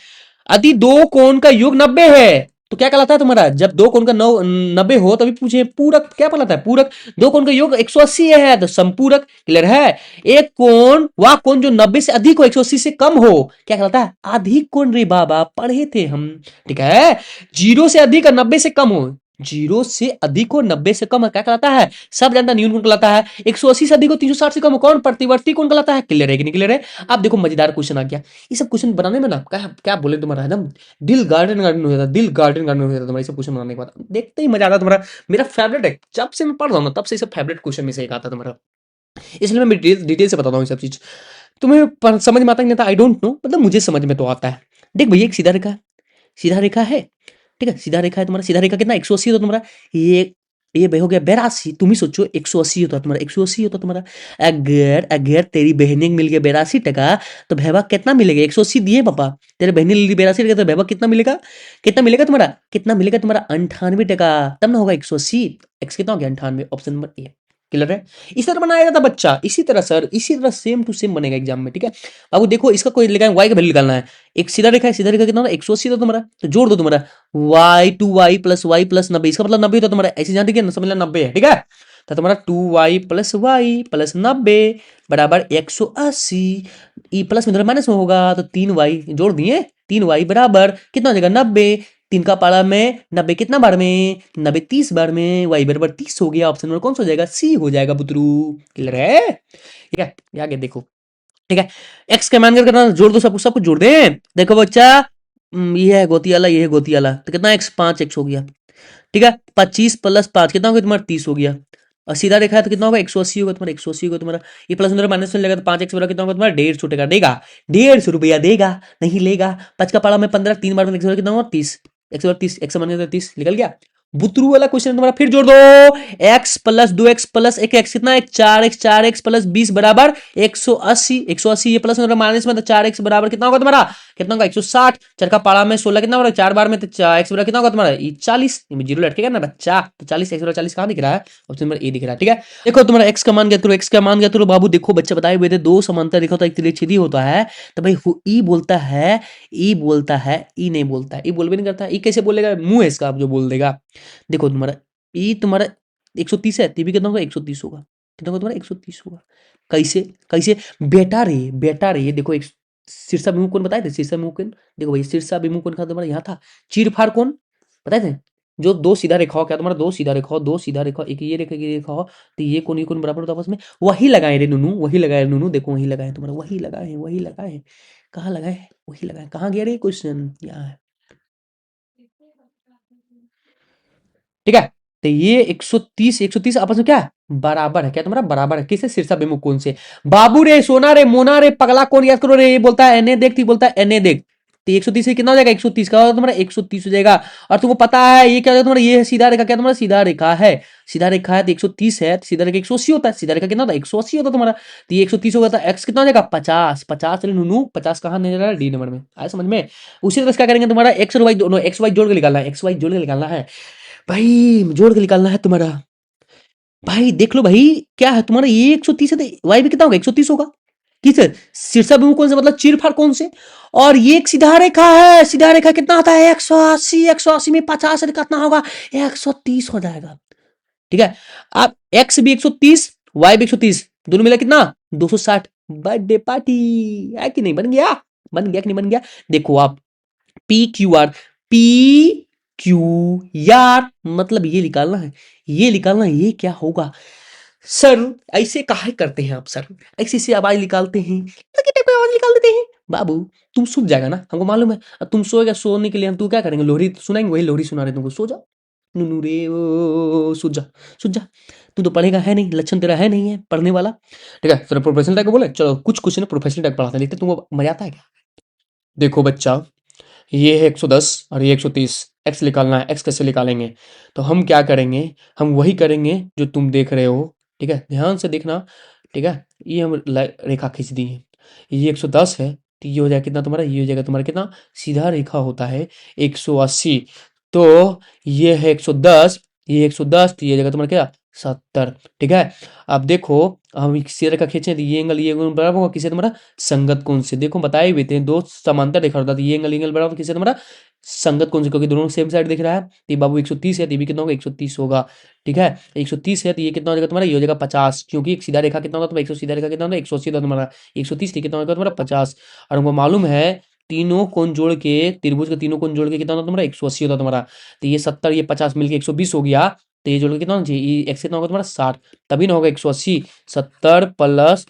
यदि दो कोण का योग 90 है तो क्या कहलाता है तुम्हारा? जब दो कोण का 90 हो तभी पूछे पूरक। क्या कहलाता है? पूरक। दो कोण का योग 180 है तो समपूरक। क्लियर है? एक कोण वह कोण जो 90 से अधिक हो 180 से कम हो क्या कहलाता है? अधिक कोण रे बाबा, पढ़े थे हम। ठीक है? 0 से अधिक और 90 से कम हो, 0 से अधिक हो 90 से कम क्या कहलाता है? सब जानता न्यून कोण कहलाता है। 180 से अधिक हो 360 से कम हो कौन? प्रतिवर्ती कोण कहलाता है। क्लियर है कि नहीं क्लियर है? अब देखो मजेदार क्वेश्चन आ गया। ये सब क्वेश्चन बनाने में ना क्या क्या बोले तुम्हारा एकदम दिल गार्डन हो जाता, दिल गार्डन हो जाता तुम्हारा सब क्वेश्चन बनाने के बाद। देखते ही मजा आता तुम्हारा। मेरा फेवरेट है, जब से मैं पढ़ रहा हूँ ना तब से सब फेवरेट क्वेश्चन में से एक आता तुम्हारा। इसलिए मैं डिटेल से बताता हूँ ये सब चीज। तुम्हें समझ में आता ही नहीं था, आई डोंट नो, मतलब मुझे समझ में तो आता है। देख भैया एक सीधा रेखा है। ठीक है? सीधा रेखा है तुम्हारा। सीधा रेखा कितना? 180 होता तुम्हारा। ये ये भाई हो गया 82। तुम ही सोचो 180 होता तुम्हारा, 180 होता तुम्हारा। अगर अगर तेरी बहनी को मिल गया 82 टका, तो भैया कितना मिलेगा? 180 दिए पापा, तेरे बहनी ले ली 82 टका, तो भैया कितना मिलेगा? कितना मिलेगा तुम्हारा 98 टका। तब ना होगा 180। एक्स कितना हो गया? 98। Option number A. क्लियर है? इस तरह बनाया जाता बच्चा, इसी तरह सर, इसी तरह सेम टू सेम बनेगा एग्जाम में। ठीक है? अब देखो इसका कोई लिखा है, वाई का वैल्यू निकालना है। एक सीधा रेखा है, सीधा रेखा कितना होता है? 180 था तुम्हारा, तो जोड़ दो तुम्हारा y प्लस 90। इसका मतलब 90 होता तुम्हारा। ऐसे जान ठीक है? समझ लेना 90 है। ठीक है? तो तुम्हारा 2y प्लस बराबर 180। ई प्लस में माइनस में होगा तो 3y जोड़ दिए। 3y बराबर कितना हो जाएगा? 90। 3 का पाला में 90 कितना बार में? 90 30 बार में। y बराबर 30 हो गया। ऑप्शन नंबर कौन सा हो जाएगा? सी हो जाएगा बुतरू। क्लियर है? ठीक है? ये आगे देखो। ठीक है? एक्स का मान करना, जोड़ दो, सब कुछ जोड़ दे। देखो बच्चा, ये है गोतियाला, ये है गोतियाला, तो कितना एक्स? 5x हो गया। ठीक है? 25 प्लस 5 कितना हो गया तुम्हारा? 30 हो गया। और सीधा रेखा है तो कितना होगा? 180 होगा तुम्हारा, 180 होगा तुम्हारा। ये प्लस अंदर माइनस में लेगा तो 5x बराबर कितना होगा तुम्हारा? 150 टका देगा। 150 रुपया देगा, नहीं लेगा। 5 का पाला में 15, 3 बार में x कितना होगा? 30। x बराबर 30, x मान 30 निकल गया। बुतरू वाला क्वेश्चन तुम्हारा फिर जोड़ दो। x प्लस 2x प्लस एक एक्स कितना है? 4x प्लस 20 बराबर 180। 180 ये प्लस माइनस में तो 4x बराबर कितना होगा तुम्हारा? कितना होगा? 160। चार का पारा में 16 कितना होगा? 4 बार में तो x बराबर कितना होगा तुम्हारा? ये 40। जीरो लटकेगा ना बच्चा, तो 40 x बराबर 40 कहां दिख रहा है? ऑप्शन नंबर ए दिख रहा है। ठीक है? देखो तुम्हारा x का मान गया, x का मान गया तो बाबू देखो बच्चा बताए हुए थे, दो समांतर रेखा होता है, एक तिरछेदी होता है। तो भाई ई बोलता है, ई नहीं बोलता है, ई बोल भी नहीं करता। ई कैसे बोलेगा? मुंह है इसका, आप जो बोल देगा। देखो तुम्हारा ई तुम्हारा 130 है, टीबी कितना होगा? 130 होगा। कितना होगा तुम्हारा? 130 होगा। कैसे? कैसे? बेटा रे ये देखो, एक शीर्षा विमुख कोण बताए थे? शीर्षा विमुख कोण देखो भाई, शीर्षा विमुख कोण का तुम्हारा यहाँ था। चीरफाड़ कोण बताए थे? जो दो सीधा रेखा हो, क्या तुम्हारा? दो सीधा रेखा, एक ये रेखा की रेखा हो, तो ये कोण बराबर होता है आपस में। वही लगाए रे नुनू, वही लगाए नुनू। देखो वही लगाए तुम्हारा, वही लगाए। कहाँ लगाए? वही लगाए। कहाँ गया रे क्वेश्चन? यहाँ है। ठीक है? तो ये 130 आपस में क्या है? बराबर है। क्या तुम्हारा? बराबर है। किससे? शीर्षा विमुख कोण से। बाबू रे, सोना रे, मोना रे, पगला कौन याद करो रे, ये बोलता है एने देख, बोलता है एने देख। तो 130 से कितना हो जाएगा? 130 का तुम्हारा 130 हो जाएगा। और तुमको पता है ये क्या हो जाएगा तुम्हारा? ये है सीधा रेखा। क्या तुम्हारा? सीधा रेखा है। सीधा रेखा है तो 130 है, तो सीधा रेखा 180 होता है। सीधा रेखा कितना होता है? 180 होता है तुम्हारा। तो ये 130 होगा तो एक्स कितना हो जाएगा? 50। 50 चलिए नूनू, 50 कहाँ नहीं रहा? डी नंबर में आया समझ में? उसी तरह से क्या करेंगे तुम्हारा? एक्स और वाई दोनों, एक्स वाई जोड़ के निकालना है, एक्स वाई जोड़ के निकालना है भाई, जोड़ के निकालना है तुम्हारा। भाई देख लो भाई, क्या है तुम्हारा, ये 130 है तो वाई भी कितना होगा, 130 होगा। किस शीर्षाभिमुख कौन से, मतलब चीरफाड़ कौन से। और ये एक सीधा रेखा है, सीधा रेखा कितना आता है 180, 180 में 50 कितना होगा, 130 हो जाएगा। ठीक है, अब एक्स भी 130, वाई भी 130, दोनों मिला कितना 260। बर्थडे पार्टी है कि नहीं, बन गया, बन गया कि नहीं बन गया। देखो आप, P Q R, P Q R मतलब ये निकालना है, ये निकालना है, ये क्या होगा सर। ऐसे काहे करते हैं आप सर, ऐसे से आवाज निकालते हैं, लगे टाइप की आवाज निकाल देते हैं। बाबू तुम सूझ जाएगा ना, हमको मालूम है। अब तुम सोएगा, सोने के लिए हम तू क्या करेंगे, लोहरी सुनाएंगे, वही लोहरी सुना रहे तुमको, सो जा नुनू रे ओ, सूझ जा, सूझ जा। तू तो पढ़ेगा है नहीं, लक्षण तेरा है नहीं है पढ़ने वाला। ठीक है, फिर प्रोफेशनल टाइप का बोले, चलो कुछ क्वेश्चन प्रोफेशनल टाइप पढ़ाते लिखते, तुमको मजा आता है क्या। देखो बच्चा, ये है 110 और ये 130, एक्स निकालना है, एक्स कैसे निकालेंगे। तो हम क्या करेंगे, हम वही करेंगे जो तुम देख रहे हो। ठीक है, ध्यान से देखना। ठीक है, ये हम रेखा खींच दी है, ये 110 है, तो ये हो जाएगा कितना तुम्हारा, ये हो जाएगा तुम्हारा कितना, सीधा रेखा होता है 180। तो ये है 110, ये 110, तो ये जगह तुम्हारा क्या 70। ठीक है, अब देखो, हम सीधा रेखा खींचे तो ये एंगल बराबर होगा किसे, तुम्हारा संगत कोण से। देखो बताए भी थे, दो समांतर रेखा होता है, तो ये एंगल बराबर किसे, तुम्हारा संगत कोण से, क्योंकि दोनों सेम साइड दिख रहा है। तो ये बाबू 130 है, तो ये भी कितना होगा 130 होगा। ठीक है, 130 है तो ये कितना हो जाएगा तुम्हारा, ये हो जाएगा 50, क्योंकि एक सीधा रेखा कितना होता है, 100 सीधा रेखा कितना होता है 180 होता है तुम्हारा, 130 कितना होगा तुम्हारा 50। और हमको मालूम है तीनों कोण जोड़ के, त्रिभुज के तीनों कोण जोड़ के कितना होता है तुम्हारा 180 होता है तुम्हारा। तो ये 70 ये 50 मिलके 120 हो गया। तो ये जोड़ के कितना होना चाहिए, ये एक्स कितना होगा तुम्हारा 60, तभी ना होगा 180। 70 प्लस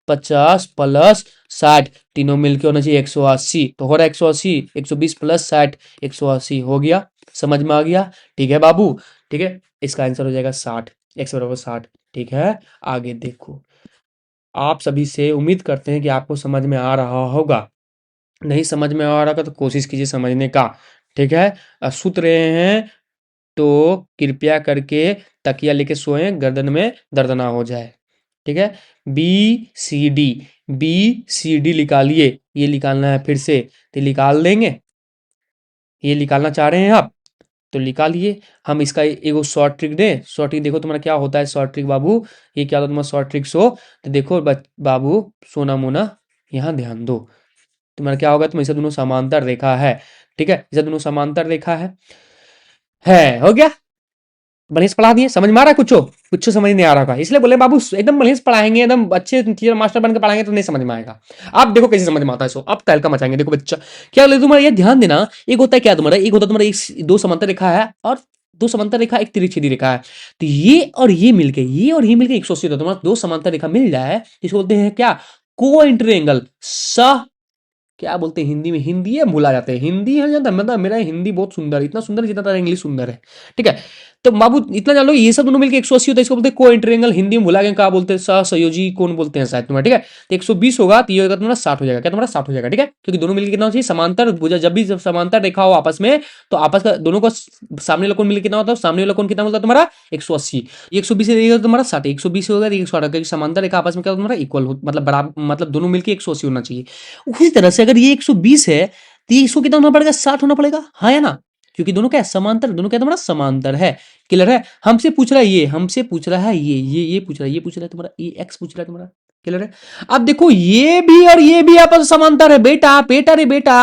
50 प्लस 60, तीनों मिलके होना चाहिए 180, तो हो रहा है 180, 120 प्लस 60, 180 हो गया। समझ में आ गया, ठीक है बाबू। ठीक है, इसका आंसर हो जाएगा 60, एक्स बराबर 60। ठीक है, आगे देखो, आप सभी से उम्मीद करते हैं कि आपको समझ में आ रहा होगा। नहीं समझ में आ रहा होगा तो कोशिश कीजिए समझने का। ठीक है, सुत रहे हैं तो कृपया करके तकिया लेके सोएं, गर्दन में दर्द ना हो जाए। ठीक है, B C D, B C D निकालिए, ये निकालना है फिर से, तो निकाल देंगे। ये निकालना चाह रहे हैं आप तो निकालिए। हम इसका एगो शॉर्ट ट्रिक दें, शॉर्ट ट्रिक देखो तुम्हारा क्या होता है शॉर्ट ट्रिक बाबू। ये क्या होता है तुम्हारा शॉर्ट ट्रिक सो, तो देखो बाबू, सोना मोना यहाँ ध्यान दो। तुम्हारा क्या होगा, तुम ऐसे दोनों समांतर रेखा है। ठीक है, ऐसे दोनों समांतर रेखा है हो गया। बढ़िया से पढ़ा दिए, समझ में आ रहा है कुछ, कुछ समझ नहीं आ रहा होगा, इसलिए बोले बाबू एकदम बढ़िया से पढ़ाएंगे, एकदम अच्छे टीचर मास्टर बन के पढ़ाएंगे तो नहीं समझ में आएगा। आप देखो कैसे समझ में आता है, सो अब तहलका मचाएंगे। देखो बच्चा, क्या बोले तुम्हारा, ये ध्यान देना, एक होता है क्या तुम्हारा, एक होता है तुम्हारा एक दो समांतर रेखा है, और दो समांतर रेखा एक तिरछी रेखा है। तो ये और ये मिलके, ये और ये मिलके 180 होता है तुम्हारा, दो समांतर रेखा मिल जाए इसको बोलते हैं क्या, को इंटरएंगल। स क्या बोलते हैं हिंदी में, हिंदी है भूला जाते हैं, हिंदी है जानता, मतलब मेरा हिंदी बहुत सुंदर है, इतना सुंदर जितना तारा इंग्लिश सुंदर है। ठीक है, तो बाबू इतना जान लो, ये सब दोनों मिलकर 180 होता है, इसको बोलते हैं को इंटरएंगल, हिंदी में भुला गए क्या बोलते हैं, सहसंयोजी कोण बोलते हैं शायद तुम्हारा। ठीक है, तो 120 होगा तो ये होगा तुम्हारा 60 हो जाएगा, क्या तुम्हारा 60 हो जाएगा। ठीक है, क्योंकि दोनों मिलकर कितना चाहिए समांतर भुजा, जब भी समांतर रेखा हो आपस में, तो आपस का दोनों का सामने वाला कोण मिलकर कितना होता है, सामने वाला कोण कितना होता है तुम्हारा 180, 120 से तुम्हारा 60, 120 होगा 160, क्योंकि समांतर रेखा आपस में क्या तुम्हारा इक्वल हो, मतलब बराबर, मतलब दोनों मिलकर 180 होना चाहिए। उसी तरह से अगर ये 120 है तो ये इसको कितना होना पड़ेगा, 60 होना पड़ेगा, हाँ या ना, क्योंकि दोनों क्या है समांतर, दोनों क्या तुम्हारा समांतर है। क्लियर है, हमसे पूछ रहा है ये, हमसे पूछ रहा है ये पूछ रहा है, ये पूछ रहा है तुम्हारा, ये एक्स पूछ रहा है तुम्हारा। क्लियर है, अब देखो ये भी और ये भी आपस में समांतर है बेटा, बेटा रे बेटा,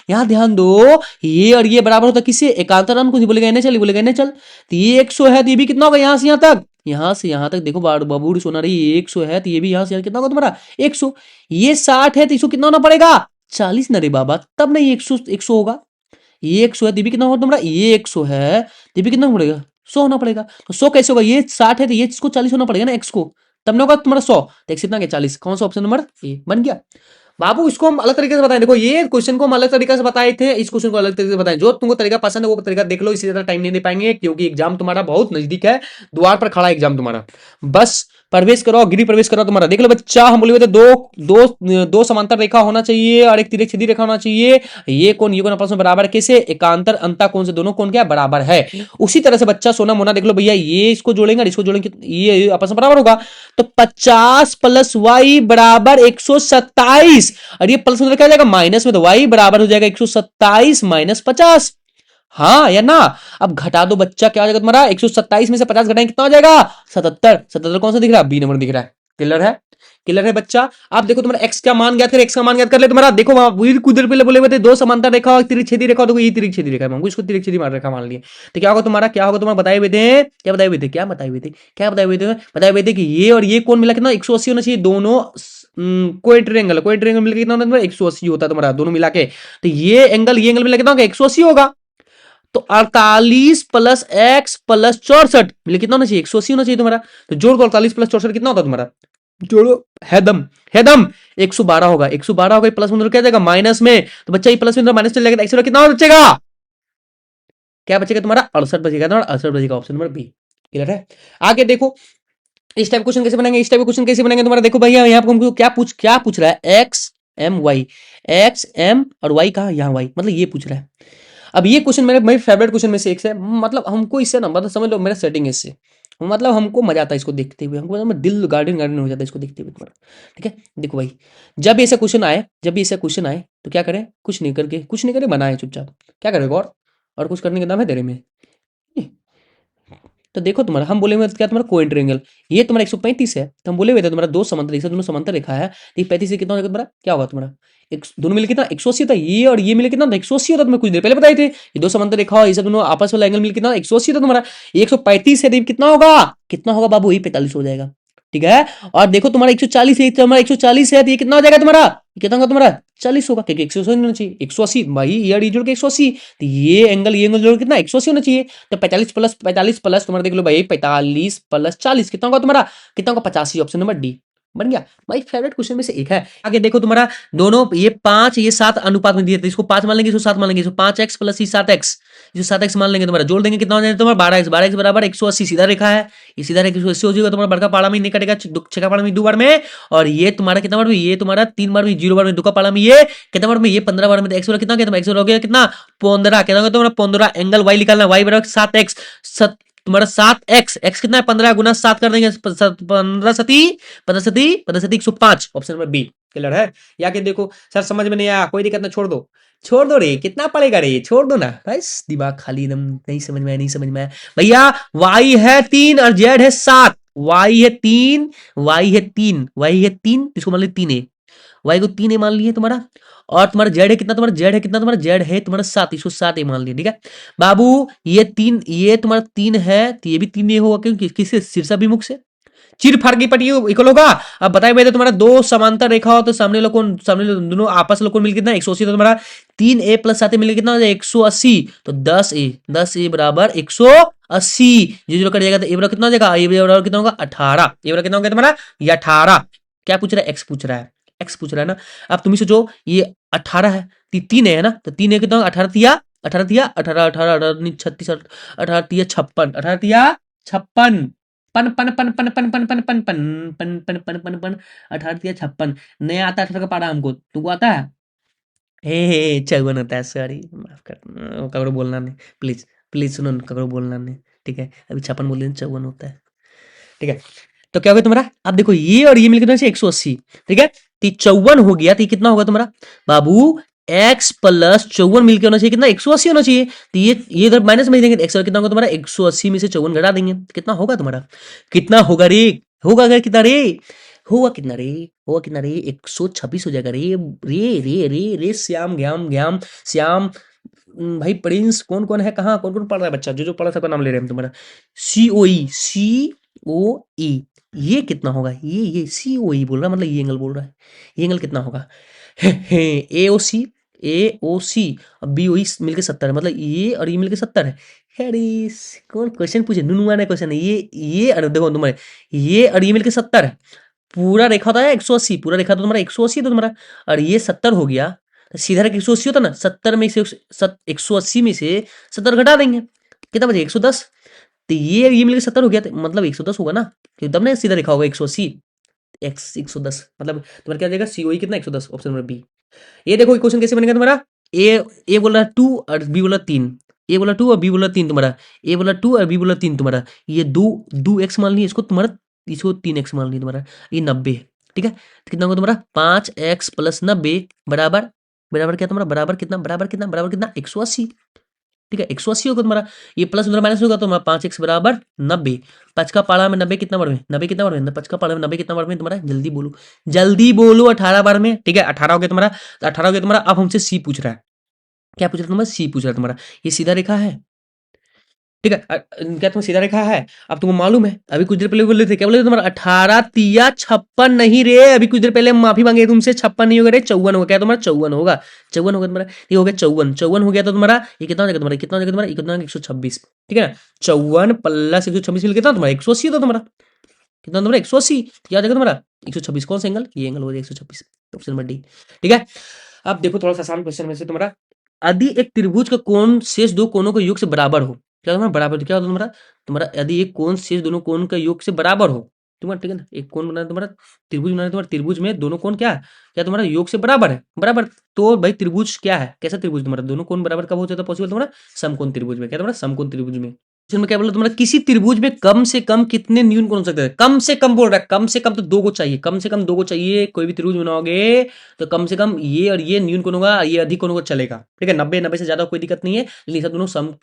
यहां ध्यान दो, ये और ये बराबर होता किसे, एकांतर अंक को बोलेगा एन चल, बोलेगा एन चल। तो ये 100 है तो ये भी कितना होगा, यहां से यहां तक, यहां से यहां तक देखो बाबू सोना रही, 100 है तो ये भी यहां से कितना होगा तुम्हारा 100। ये 60 है तो इसको कितना होना पड़ेगा 40 ना रे बाबा, तब नहीं 100, 100 होगा। ये 100 है, भी कितना होगा तुम्हारा, ये 100 है तो भी कितना पड़ेगा 100 होना पड़ेगा। तो 100 कैसे होगा, ये 60 है तो ये इसको 40 होना पड़ेगा ना एक्स को, तब ना होगा तुम्हारा 100, तो एक्स कितना 40, कौन सा ऑप्शन नंबर ए बन गया। बाबू इसको हम अलग तरीके से बताएं, देखो ये क्वेश्चन को हम अलग तरीके से बताए थे, इस क्वेश्चन को अलग तरीके से बताएं, जो तुमको तरीका पसंद है वो तरीका देख लो, इससे ज्यादा टाइम नहीं दे पाएंगे क्योंकि एग्जाम तुम्हारा बहुत नजदीक है, द्वार पर खड़ा है एग्जाम तुम्हारा। बस प्रवेश करो, गिरी प्रवेश करो तुम्हारा। देख लो बच्चा, हम बोले थे दो दो समांतर रेखा होना चाहिए और एक तिरछी रेखा होना चाहिए, ये कोण ये कोण आपस में बराबर कैसे, एकांतर अंता कोण से दोनों कोण क्या बराबर है। उसी तरह से बच्चा सोना मोना देख लो भैया, ये इसको जोड़ेंगे और इसको जोड़ेंगे, ये आपस में बराबर होगा, तो 50 प्लस वाई बराबर 127, और ये प्लस में क्या हो जाएगा माइनस में, तो वाई बराबर हो जाएगा 127 माइनस 50। हाँ या ना? अब घटा दो बच्चा, क्या हो जाएगा तुम्हारा? 127 में से 50 घटाएं कितना हो जाएगा? 77। 77 कौन सा दिख रहा है? बी नंबर दिख रहा है। क्लियर है? क्लियर है बच्चा? आप देखो तुम्हारा एक्स का मान ज्ञात कर, एक्स का मान ज्ञात कर ले तुम्हारा। देखो वहां वही कुछ देर पहले बोले हुए थे, दो समांतर रेखा और तिरछी छेदी रेखा, देखो ये तिरछी छेदी रेखा है, हमको इसको तिरछी छेदी रेखा मान लिए। तो क्या होगा तुम्हारा? क्या होगा तुम्हारा? बताए हुए थे, क्या बताए हुए थे, क्या बताए हुए थे, क्या बताए हुए थे? बताए हुए थे कि ये और ये कोण मिला कितना? 180 होना चाहिए दोनों। कोई ट्रायंगल, कोई ट्रायंगल मिलकर कितना होता है? 180 होता है तुम्हारा दोनों मिला के। तो ये एंगल मिला कितना होगा? 180 होगा। तो 48 प्लस एक्स प्लस 64 मिले कितना होना चाहिए? 180 होना चाहिए तुम्हारा। तो जोड़ दो, 48 प्लस 64 कितना होता है तुम्हारा? जोड़ो। हैदम, हैदम 112 होगा। 112 होगा, प्लस में क्या जाएगा? माइनस में। तो बच्चा ये प्लस में माइनस चल जाएगा, तो कितना बचेगा? क्या बचेगा तुम्हारा? 68 बचेगा तुम्हारा, 68 बचेगा। Option number B. क्लियर है? आगे देखो इस टाइप क्वेश्चन कैसे बनेंगे, इस टाइप क्वेश्चन कैसे बनेंगे तुम्हारा। देखो भैया यहाँ पे हमको क्या पूछ रहा है? X M Y, X M और वाई कहा? यहाँ वाई, मतलब ये पूछ रहा है। अब ये क्वेश्चन मेरे फेवरेट क्वेश्चन में से एक है। मतलब हमको इससे ना, मतलब समझ लो मेरा सेटिंग है इससे। मतलब हमको मजा आता है इसको देखते हुए, हमको मतलब दिल गार्डन गार्डन हो जाता है इसको देखते हुए तुम्हारा। ठीक है? देखो भाई, जब भी ऐसा क्वेश्चन आए तो क्या करें? कुछ नहीं करे बनाए चुपचाप। क्या करेगा? और कुछ करने का दाम है तेरे में? तो देखो तुम्हारा, हम बोले हुए थे क्या तुम्हारा? Coin triangle. ये तुम्हारा 135 है, तो हम बोले हुए थे तुम्हारा दो समांतर रेखा, दोनों समांतर रेखा है। तो ये 35 से कितना होगा तुम्हारा? क्या होगा तुम्हारा? एक दोनों मिले कितना? 180 होता है। ये और ये मिले कितना? 180 होता है। तुम्हें कुछ देर पहले बताए थे, ये दो समांतर रेखा और ये सब दोनों आपस वाला एंगल मिले कितना? 180 होता है तुम्हारा। ये 135 है, तो ये कितना होगा? कितना होगा बाबू? ये 45 हो जाएगा। ठीक है? और देखो तुम्हारा 140 है, तुम्हारा 140 है, तो ये कितना हो जाएगा तुम्हारा? ये कितना होगा तुम्हारा? 40 होगा, क्योंकि 180 होना चाहिए। 180 भाई, ये और ये जोड़ के 180, तो ये एंगल जोड़ के कितना? 180 होना चाहिए। तो 45 प्लस तुम्हारा देख लो भाई, 45 प्लस 40 कितना होगा तुम्हारा? कितना होगा? 85। ऑप्शन नंबर डी बन गया। भाई फेवरेट क्वेश्चन में से एक है। आगे देखो तुम्हारा, दोनों ये 5 ये 7 अनुपात में दिए थे, इसको 5 मान लेंगे, इसको 7 मान लेंगे। इसको 5x प्लस ये 7x, इसको 7x मान लेंगे तुम्हारा। जोड़ देंगे कितना हो जाएगा तुम्हारा? 12x। 12x बराबर 180। सीधा रेखा है, ये सीधा रेखा 180 हो जाएगा तुम्हारा। बड़का पाड़ा में नहीं कटेगा, छका पाड़ा में 2 बार में। और ये तुम्हारा कितना बार में? ये तुम्हारा 3 बार में, 0 बार में, दो का पाड़ा में ये कितना बार में? ये 15 बार में। एक्स वाला कितना गया? एक्स हो गया कितना? 15। कितना होगा तुम्हारा? 15। एंगल वाई निकालना, वाई बराबर 7x। तुम्हारा 7x, एक्स कितना है? 15 गुना 7 कर देंगे, 15 सती 105। Option number B. क्लियर है? या कि देखो सर समझ में नहीं आया, कोई दिक्कत ना, छोड़ दो रे, कितना पड़ेगा रे, छोड़ दो ना। बस दिमाग खाली एकदम, नहीं समझ में आया, नहीं समझ में आया भैया। वाई है 3 और जेड है 7। वाई है 3, इसको मान ली 3 वाई को 3 मान लिए तुम्हारा। और तुम्हारा जेड है कितना? तुम्हारा जेड है कितना? तुम्हारा जेड है तुम्हारा 7, इसको 7 मान लिया। ठीक है बाबू? ये 3, ये तुम्हारा 3 है, तो ये भी 3 होगा, क्योंकि किससे? शीर्षाभिमुख से। चिर फाड़ की पट्टी इक्वल होगा। अब बताए भाई, तो तुम्हारा दो समांतर रेखा हो तो सामने लोग दोनों आपस में मिल कितना? 180। तो तुम्हारा 3a प्लस 7 मिल कितना हो जाएगा? 180। तो 10a बराबर 180। जो कट जाएगा तो ए बराबर कितना हो जाएगा? ए बराबर कितना होगा? 18। ए बराबर कितना होगा तुम्हारा? ये 18। क्या पूछ रहा है? एक्स पूछ रहा है, एक्स पूछ रहा है ना। अब तुम ही सोचो, ये 18 है, 3 है ना, तो 3 है कितना? 18 तिया 18 तिया 18 18 18 36 18 तिया 56 18 तिया 56 पन पन पन पन पन पन पन पन पन पन पन पन पन पन 18 तिया 56। नया आता है 18 का पारा हमको, तुमको आता है? हे 54 होता है, सॉरी माफ कर, ककरो बोलना नहीं, प्लीज प्लीज सुनो ना, ककरो बोलना नहीं। ठीक है? अभी 56 बोल 54 होता है। ठीक है? तो क्या होगा तुम्हारा? अब देखो ये और ये मिलकर 180। ठीक है? तो 54 हो गया, तो ये कितना होगा तुम्हारा बाबू? x प्लस 54 मिलकर होना चाहिए कितना? 180 होना चाहिए। तो ये इधर माइनस में देंगे, एक्स कितना होगा तुम्हारा? 180 में से 54 घटा देंगे, कितना होगा तुम्हारा? कितना होगा रे? होगा अगर कितना रे? होगा कितना रे? होगा कितना रे? 126 हो जाएगा रे। रे रे रे रे श्याम ज्ञाम ज्ञाम श्याम। भाई प्रिंस कौन कौन है, कहाँ कौन कौन पढ़ रहा है बच्चा? जो पढ़ रहा है सबका नाम ले रहे हैं हम तुम्हारा। COE ये कितना होगा? ये COE बोल रहा है, मतलब ये एंगल बोल रहा है। ये एंगल कितना होगा? AOC और BOE मिलके 70 है, मतलब ये और ये मिलके 70 है। अरे कौन क्वेश्चन पूछे? नुनुआ ने क्वेश्चन है ये। अरे देखो तुम्हारे, ये और ये मिलके 70 है। पूरा रेखा होता है 180, पूरा रेखा तो तुम्हारा 180 तो तुम्हारा, और ये 70 हो गया। तो सीधा रेखा 180 होता ना, 70 में से 180 में से 70 घटा देंगे, कितना बचेगा? 110। तो ये मिलकर 70 हो गया, तो मतलब 110 होगा ना, क्योंकि तब ना सीधा रेखा होगा 180 एक्स 110, मतलब तुम्हारा क्या जाएगा? COE कितना? 110। Option number B. ये देखो क्वेश्चन कैसे बनेगा तुम्हारा। ए बोला 2 और बी बोला 3, ए बोला 2 और बी बोला 3 तुम्हारा, ए बोला 2 और बी बोला 3 तुम्हारा। ये 2 एक्स मान लिया इसको तुम्हारा, इसको 3x मान लिया तुम्हारा। ये 90 है। ठीक है? तो कितना होगा तुम्हारा? 5x प्लस 90 बराबर, बराबर क्या तुम्हारा? बराबर कितना? 180। ठीक है, 180 होगा तुम्हारा, ये प्लस उधर माइनस होगा तो हमारा 5x बराबर 90। 5 का पारा में 90 कितना बार में, 90 कितना बार में, 5 का पारा में 90 कितना बार में तुम्हारा, जल्दी बोलो 18 बार में। ठीक है, 18 हो गया तुम्हारा, तो 18 हो गया तुम्हारा। अब हमसे सी पूछ रहा है, क्या पूछ रहा है तुम्हारा, सी पूछ रहा है तुम्हारा, ये सीधा रेखा है। ठीक है, क्या तुम्हें सीधा रेखा है। अब तुमको मालूम है, अभी कुछ देर पहले बोले थे, क्या बोले थे तुम्हारा, 18 तिया 56 नहीं रे, अभी कुछ देर पहले माफी मांगे तुमसे, 56 नहीं होगा रे, 54 होगा। क्या तुम्हारा 54 होगा, 54 होगा तुम्हारा, ये हो गया 54, 54 हो गया तो तुम्हारा ये कितना हो जाएगा तुम्हारा, कितना हो जाएगा तुम्हारा, कितना 126। ठीक है ना, 54 प्लस 126 मिल कितना तुम्हारा 180 होता तुम्हारा, कितना तुम्हारा 180, क्या हो जाएगा तुम्हारा 126। कौन सा एंगल, ये एंगल हो जाएगा 126, ऑप्शन नंबर डी। ठीक है, अब देखो थोड़ा सा आसान क्वेश्चन में से तुम्हारा, यदि एक त्रिभुज का कोण शेष दो कोणों के योग से बराबर हो, क्या तुम्हारा बराबर, तो क्या होता तुम्हारा, तुम्हारा यदि एक कोण शेष दोनों कोण का योग से बराबर हो तुम्हारा, ठीक है ना, एक कोण बनाना तुम्हारा, त्रिभुज बनाना तुम्हारा, त्रिभुज में दोनों कोण क्या है, क्या तुम्हारा योग से बराबर है, बराबर। तो भाई त्रिभुज क्या है, कैसा त्रिभुज तुम्हारा, दोनों कोण बराबर कब हो जाता है पॉसिबल तुम्हारा, समकोण त्रिभुज में। क्या तुम्हारा समकोण त्रिभुज में, इसमें क्या बोला तुम्हारा, किसी त्रिभुज में कम से कम कितने न्यून कोण हो सकते हैं, कम से कम बोल रहा है, कम से कम तो दो को चाहिए, कम से कम दो को चाहिए। कोई भी त्रिभुज बनाओगे तो कम से कम ये और ये न्यून कोण होगा, ये अधिक कोण होगा चलेगा। ठीक है, 90 से ज्यादा कोई दिक्कत नहीं है, लेकिन सब दोनों सम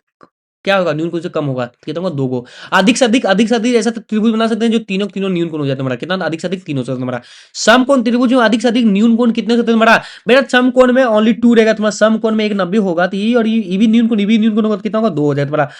क्या होगा, न्यून कोण से कम होगा, कितना होगा, दो को। अधिक से अधिक ऐसा त्रिभुज बना सकते हैं जो तीनों तीनों न्यून कोण हो जाए तुम्हारा, कितना अधिक से अधिक तीन हो सकता है तुम्हारा। समकोण त्रिभुज में अधिक से अधिक न्यून कोण कितने हो सकते हैं तुम्हारा, बेटा समकोण में ओनली 2 रहेगा तुम्हारा, समकोण में एक 90 होगा, तो ये और ये भी न्यून कोण, ये भी न्यून कोण होगा, कितना होगा 2 हो जाए तुम्हारा।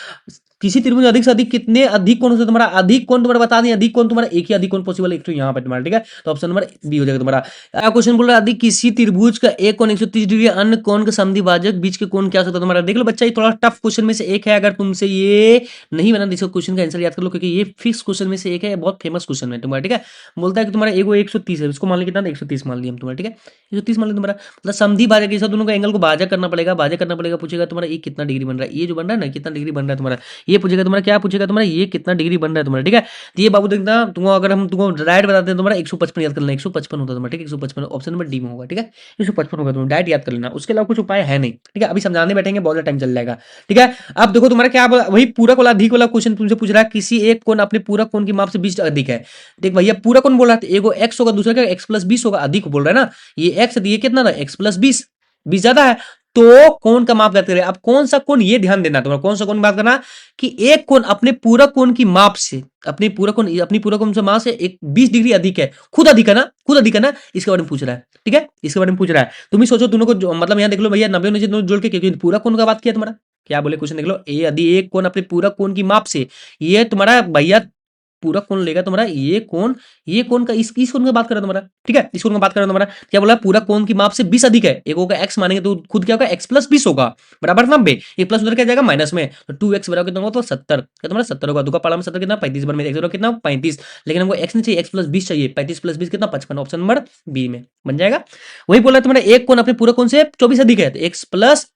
किसी त्रिभुज में अधिक से अधिक कितने अधिक कोण हो सकते हैं तुम्हारा, अधिक कोण तुम्हारा बता दें, अधिक कोण तुम्हारा एक ही अधिक कोण पॉसिबल, एक तो यहाँ पे तुम्हारा। ठीक है, तो ऑप्शन नंबर बी हो जाएगा तुम्हारा। क्वेश्चन बोल रहा है, यदि किसी त्रिभुज का एक कोण 130 डिग्री, अन्य कोण का समद्विभाजक बीच के कोण क्या हो सकता है तुम्हारा। देख लो बच्चा, ये थोड़ा टफ क्वेश्चन में से एक है, अगर तुमसे ये नहीं बना इसको क्वेश्चन का आंसर याद कर लो, क्योंकि ये फिक्स क्वेश्चन में से एक है, बहुत फेमस क्वेश्चन है तुम्हारा। ठीक है, बोलता है कि तुम्हारा एगो 130 है, इसको मान लिया कितना 130 मान लिया हम तुम्हारा। ठीक है, 130 मान लिया तुम्हारा, मतलब समधि भाजक ये सब दोनों का एंगल को भाजक करना पड़ेगा, भाजक करना पड़ेगा। पूछेगा तुम्हारा ये कितना डिग्री बन रहा है, ये जो बन रहा है ना कितना डिग्री बन रहा है तुम्हारा, ये पूछेगा तुम्हारा, क्या पूछेगा तुम्हारा, ये कितना डिग्री बन रहा है तुम्हारा। ठीक है, तो ये बाबू देखना तुमको, अगर हम तुमको डायरेक्ट बताते हैं तुम्हारा 155 याद कर लेना, 155 होता है तुम्हारा। ठीक है, 155 ऑप्शन नंबर डी में होगा। ठीक है, 155 होगा, तुम डायरेक्ट याद कर लेना, उसके अलावा कुछ उपाय है नहीं। ठीक है, अभी समझाने बैठेंगे बहुत टाइम चल जाएगा। ठीक है, अब देखो तुम्हारा क्या वही पूरक वाला अधिक वाला क्वेश्चन तुमसे पूछ रहा है, किसी एक कोण अपने पूरक कोण की माप से 20 अधिक है। देख भैया पूरा कोण बोल रहा है, एगो x होगा, दूसरा क्या x प्लस 20 होगा, अधिक बोल रहा है ना, ये x ये कितना था x प्लस 20, 20 ज्यादा है, तो कोण का माप करते रहे। अब कौन सा कोण, ये ध्यान देना तुम्हारा, कौन सा कोण बात करना, कि एक कोण अपने पूरक कोण की माप से, अपनी पूरक कोण से माप से एक 20 डिग्री अधिक है, खुद अधिक है ना, खुद अधिक है ना, इसके बारे में पूछ रहा है। ठीक है, इसके बारे में पूछ रहा है। तुम ही सोचो दोनों को, मतलब यहाँ देख लो भैया 90 नीचे दोनों जोड़ के, क्योंकि पूरक कोण का बात किया तुम्हारा, क्या बोले क्वेश्चन देख लो, यदि एक कोण अपने पूरक कोण की माप से, ये तुम्हारा भैया पूरक कोण लेगा तुम्हारा, ये कोण का इस कोण का बात कर रहा है तुम्हारा। ठीक है, इस कोण का बात कर रहा है तुम्हारा, क्या बोला, पूरक कोण की माप से 20 अधिक है, एक होगा x मानेंगे तो खुद क्या होगा x प्लस 20 होगा, बराबर 90, एक प्लस उधर क्या जाएगा माइनस में, तो 2x बराबर कितना होगा, तो 70, क्या तुम्हारा 70 होगा, दो का पाला में 70 कितना 35 बार में x बराबर कितना 35, लेकिन हमको x नहीं चाहिए, x प्लस 20 चाहिए, 35 प्लस 20 कितना 55, ऑप्शन नंबर बी में बन जाएगा। वही बोला तुम्हारा, एक कोण अपने पूरक कोण से 24 अधिक है, तो x प्लस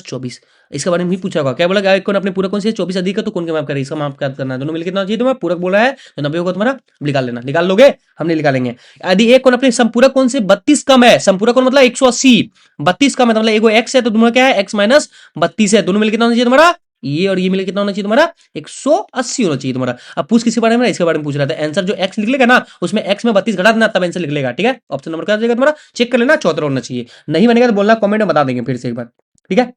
24, इसके बारे में भी पूछा होगा, क्या बोला, कौन अपने पूरक कोण से 24 अधिक है, तो कौन के माप करें, इसका माप क्या करना है, दोनों मिलकर कितना चाहिए तुम्हें, पूरक बोला है तो 90 होगा तुम्हारा, निकाल लेना, निकाल लोगे, हमने निकालेंगे। यदि एक कोण अपने संपूरक कोण से 32 कम है, संपूरक कोण मतलब 180, 32 कम है, मतलब एगो x है तो तुम्हारा क्या है x माइनस 32 है, दोनों मिलकर कितना होना चाहिए तुम्हारा, ये और ये मिलकर कितना होना चाहिए तुम्हारा 180 होना चाहिए तुम्हारा। अब पूछ किसी बारे में, इसके बारे में पूछ रहा था, आंसर जो x लिख लेगा ना, उसमें x में 32 घटा देना, तब आंसर लिख लेगा। ठीक है, ऑप्शन नंबर क्या हो जाएगा तुम्हारा, चेक कर लेना, 74 होना चाहिए, नहीं बनेगा तो बोलना कमेंट में बता देंगे फिर से एक बार। ठीक है,